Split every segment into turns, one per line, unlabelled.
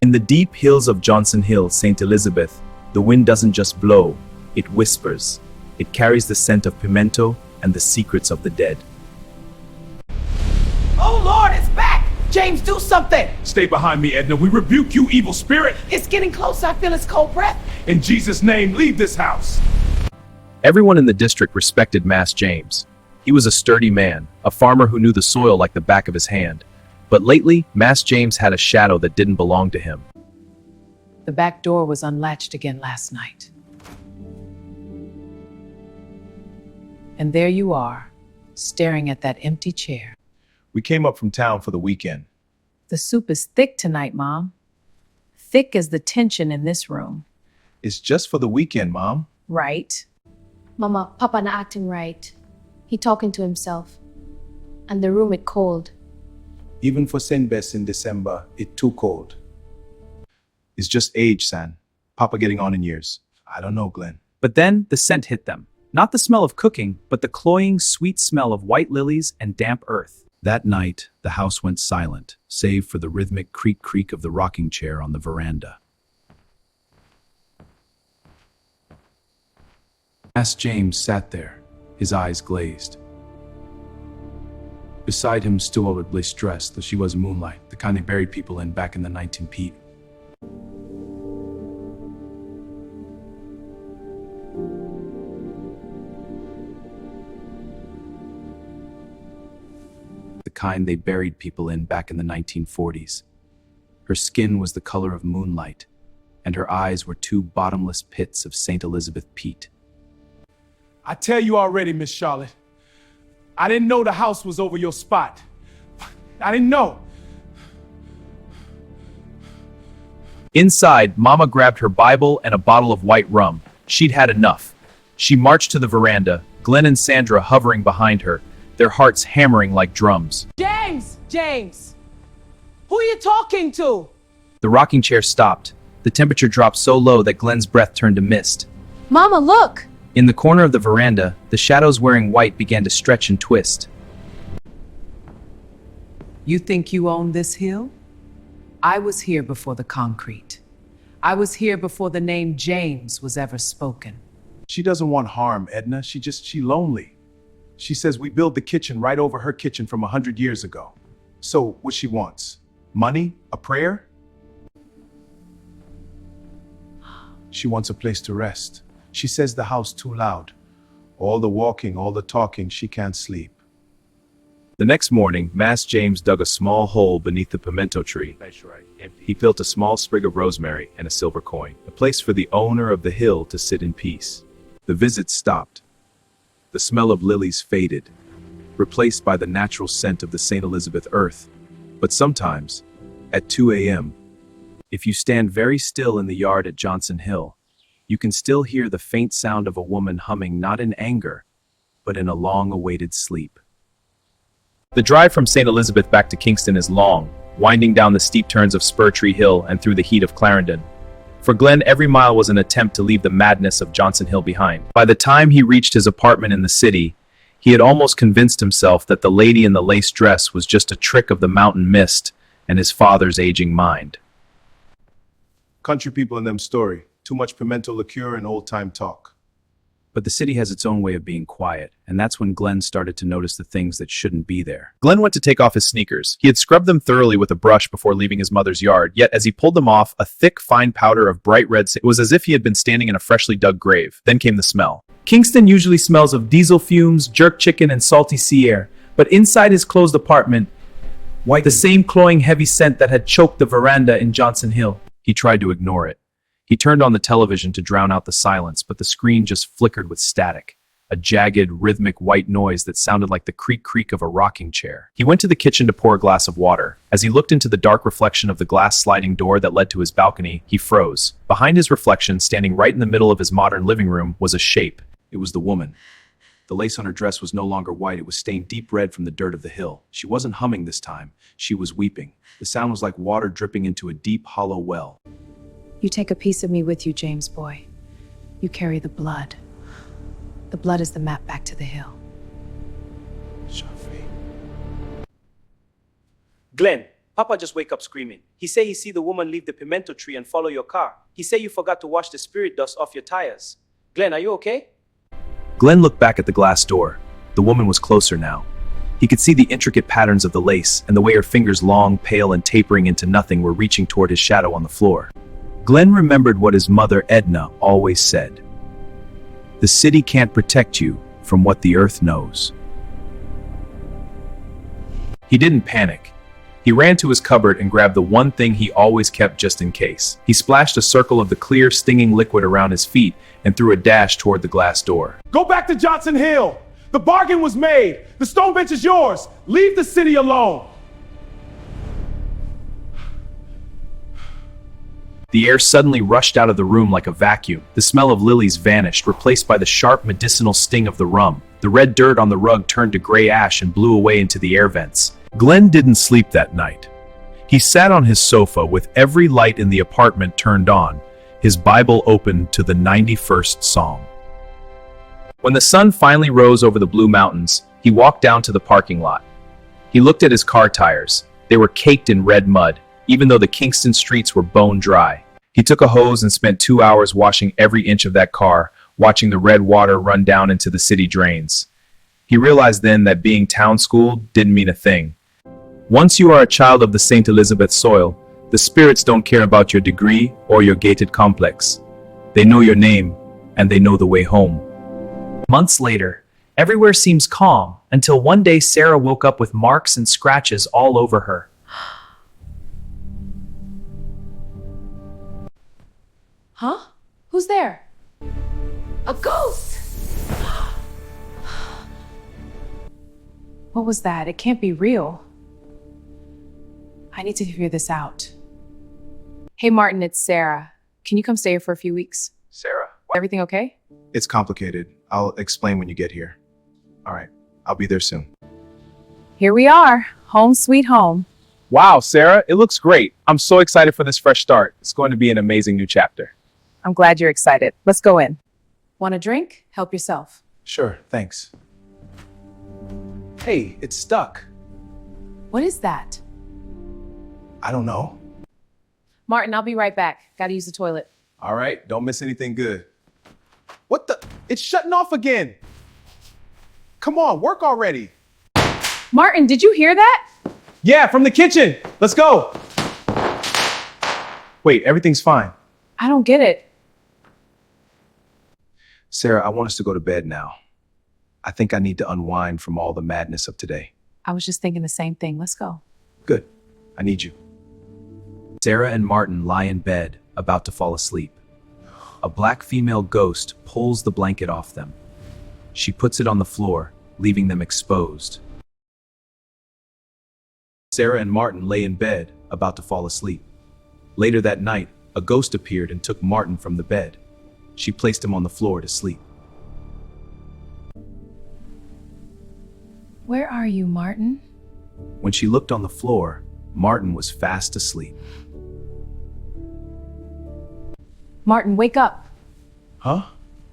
In the deep hills of Johnson Hill, St. Elizabeth, the wind doesn't just blow, it whispers. It carries the scent of pimento and the secrets of the dead.
Oh Lord, it's back! James, do something!
Stay behind me, Edna. We rebuke you, evil spirit.
It's getting closer. I feel its cold breath.
In Jesus' name, leave this house.
Everyone in the district respected Mass James. He was a sturdy man, a farmer who knew the soil like the back of his hand. But lately, Mass James had a shadow that didn't belong to him.
The back door was unlatched again last night. And there you are, staring at that empty chair.
We came up from town for the weekend.
The soup is thick tonight, Mom. Thick as the tension in this room.
It's just for the weekend, Mom.
Right.
Mama, Papa not acting right. He talking to himself. And the room it cold.
Even for St. Bess in December, it too cold. It's just age, San. Papa getting on in years. I don't know, Glen.
But then the scent hit them. Not the smell of cooking, but the cloying, sweet smell of white lilies and damp earth. That night, the house went silent, save for the rhythmic creak-creak of the rocking chair on the veranda. Mass James sat there, his eyes glazed. Beside him, stolidly dressed, though she was moonlight, the kind they buried people in back in the 19th. The kind they buried people in back in the 1940s. Her skin was the color of moonlight, and her eyes were two bottomless pits of St. Elizabeth peat.
I tell you already, Miss Charlotte. I didn't know the house was over your spot. I didn't know.
Inside, Mama grabbed her Bible and a bottle of white rum. She'd had enough. She marched to the veranda, Glen and Sandra hovering behind her, their hearts hammering like drums.
James! Who are you talking to?
The rocking chair stopped. The temperature dropped so low that Glen's breath turned to mist.
Mama, look!
In the corner of the veranda, the shadows wearing white began to stretch and twist.
You think you own this hill? I was here before the concrete. I was here before the name James was ever spoken.
She doesn't want harm, Edna. She lonely. She says we build the kitchen right over her kitchen from 100 years ago. So what she wants? Money? A prayer? She wants a place to rest. She says the house too loud. All the walking, all the talking, she can't sleep.
The next morning, Mass James dug a small hole beneath the pimento tree.
That's right.
He built a small sprig of rosemary and a silver coin, a place for the owner of the hill to sit in peace. The visits stopped. The smell of lilies faded, replaced by the natural scent of the St. Elizabeth earth. But sometimes, at 2 a.m., if you stand very still in the yard at Johnson Hill, you can still hear the faint sound of a woman humming not in anger, but in a long-awaited sleep. The drive from St. Elizabeth back to Kingston is long, winding down the steep turns of Spur Tree Hill and through the heat of Clarendon. For Glen, every mile was an attempt to leave the madness of Johnson Hill behind. By the time he reached his apartment in the city, he had almost convinced himself that the lady in the lace dress was just a trick of the mountain mist and his father's aging mind.
Country people in them story. Too much pimento liqueur and old-time talk.
But the city has its own way of being quiet, and that's when Glen started to notice the things that shouldn't be there. Glen went to take off his sneakers. He had scrubbed them thoroughly with a brush before leaving his mother's yard, yet as he pulled them off, a thick, fine powder of bright red, it was as if he had been standing in a freshly dug grave. Then came the smell. Kingston usually smells of diesel fumes, jerk chicken, and salty sea air, but inside his closed apartment, the same cloying heavy scent that had choked the veranda in Johnson Hill. He tried to ignore it. He turned on the television to drown out the silence, but the screen just flickered with static, a jagged, rhythmic white noise that sounded like the creak-creak of a rocking chair. He went to the kitchen to pour a glass of water. As he looked into the dark reflection of the glass sliding door that led to his balcony, he froze. Behind his reflection, standing right in the middle of his modern living room, was a shape. It was the woman. The lace on her dress was no longer white. It was stained deep red from the dirt of the hill. She wasn't humming this time. She was weeping. The sound was like water dripping into a deep, hollow well.
You take a piece of me with you, James boy. You carry the blood. The blood is the map back to the hill.
Shafi.
Glen,
Papa just wake up screaming. He say he see the woman leave the pimento tree and follow your car. He say you forgot to wash the spirit dust off your tires. Glen, are you okay?
Glen looked back at the glass door. The woman was closer now. He could see the intricate patterns of the lace and the way her fingers, long, pale, and tapering into nothing, were reaching toward his shadow on the floor. Glen remembered what his mother, Edna, always said. The city can't protect you from what the earth knows. He didn't panic. He ran to his cupboard and grabbed the one thing he always kept just in case. He splashed a circle of the clear, stinging liquid around his feet and threw a dash toward the glass door.
Go back to Johnson Hill. The bargain was made. The stone bench is yours. Leave the city alone.
The air suddenly rushed out of the room like a vacuum. The smell of lilies vanished, replaced by the sharp medicinal sting of the rum. The red dirt on the rug turned to gray ash and blew away into the air vents. Glen didn't sleep that night. He sat on his sofa with every light in the apartment turned on, his Bible open to the 91st Psalm. When the sun finally rose over the blue mountains, he walked down to the parking lot. He looked at his car tires. They were caked in red mud, even though the Kingston streets were bone dry. He took a hose and spent 2 hours washing every inch of that car, watching the red water run down into the city drains. He realized then that being town-schooled didn't mean a thing. Once you are a child of the St. Elizabeth soil, the spirits don't care about your degree or your gated complex. They know your name, and they know the way home. Months later, everywhere seems calm, until one day Sarah woke up with marks and scratches all over her.
Huh? Who's there? A ghost! What was that? It can't be real. I need to figure this out. Hey, Martin, it's Sarah. Can you come stay here for a few weeks?
Sarah.
Everything okay?
It's complicated. I'll explain when you get here. All right. I'll be there soon.
Here we are. Home sweet home.
Wow, Sarah, it looks great. I'm so excited for this fresh start. It's going to be an amazing new chapter.
I'm glad you're excited. Let's go in.
Want a drink? Help yourself.
Sure. Thanks. Hey, it's stuck.
What is that?
I don't know.
Martin, I'll be right back. Gotta use the toilet.
All right. Don't miss anything good. What the? It's shutting off again. Come on, work already.
Martin, did you hear that?
Yeah, from the kitchen. Let's go. Wait, everything's fine.
I don't get it.
Sarah, I want us to go to bed now. I think I need to unwind from all the madness of today.
I was just thinking the same thing. Let's go.
Good. I need you.
Sarah and Martin lie in bed, about to fall asleep. A black female ghost pulls the blanket off them. She puts it on the floor, leaving them exposed. Sarah and Martin lay in bed, about to fall asleep. Later that night, a ghost appeared and took Martin from the bed. She placed him on the floor to sleep.
Where are you, Martin?
When she looked on the floor, Martin was fast asleep.
Martin, wake up.
Huh?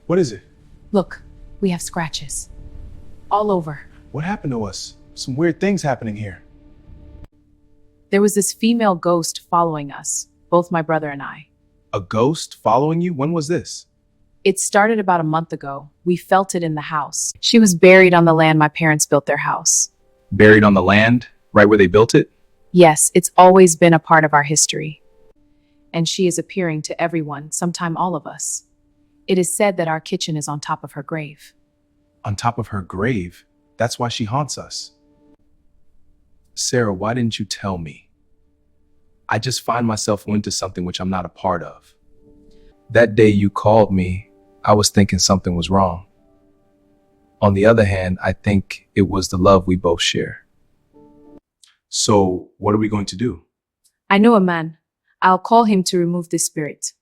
What is it?
Look, we have scratches. All over.
What happened to us? Some weird things happening here.
There was this female ghost following us, both my brother and I.
A ghost following you? When was this?
It started about a month ago. We felt it in the house. She was buried on the land my parents built their house.
Buried on the land, right where they built it?
Yes, it's always been a part of our history. And she is appearing to everyone, sometime all of us. It is said that our kitchen is on top of her grave.
On top of her grave? That's why she haunts us. Sarah, why didn't you tell me? I just find myself into something which I'm not a part of. That day you called me, I was thinking something was wrong. On the other hand, I think it was the love we both share. So, what are we going to do?
I know a man. I'll call him to remove this spirit.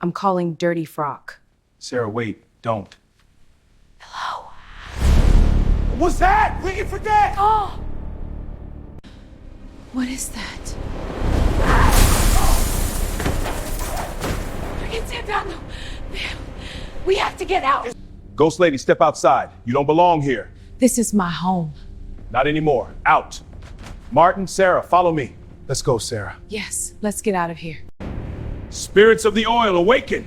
I'm calling Dirty Frock.
Sarah, wait, don't.
Hello?
What's that? Waiting for that!
Oh! What is that? Glen Sandra, we have to get out.
Ghost lady, step outside. You don't belong here.
This is my home.
Not anymore. Out. Martin, Sarah, follow me. Let's go, Sarah.
Yes, let's get out of here.
Spirits of the oil, awaken!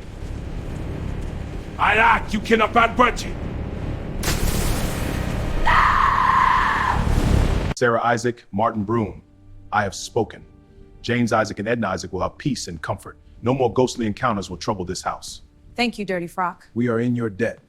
I act, you cannot bad budget. Sarah Isaac, Martin Broom, I have spoken. James Isaac and Edna Isaac will have peace and comfort. No more ghostly encounters will trouble this house.
Thank you, Dirty Frock.
We are in your debt.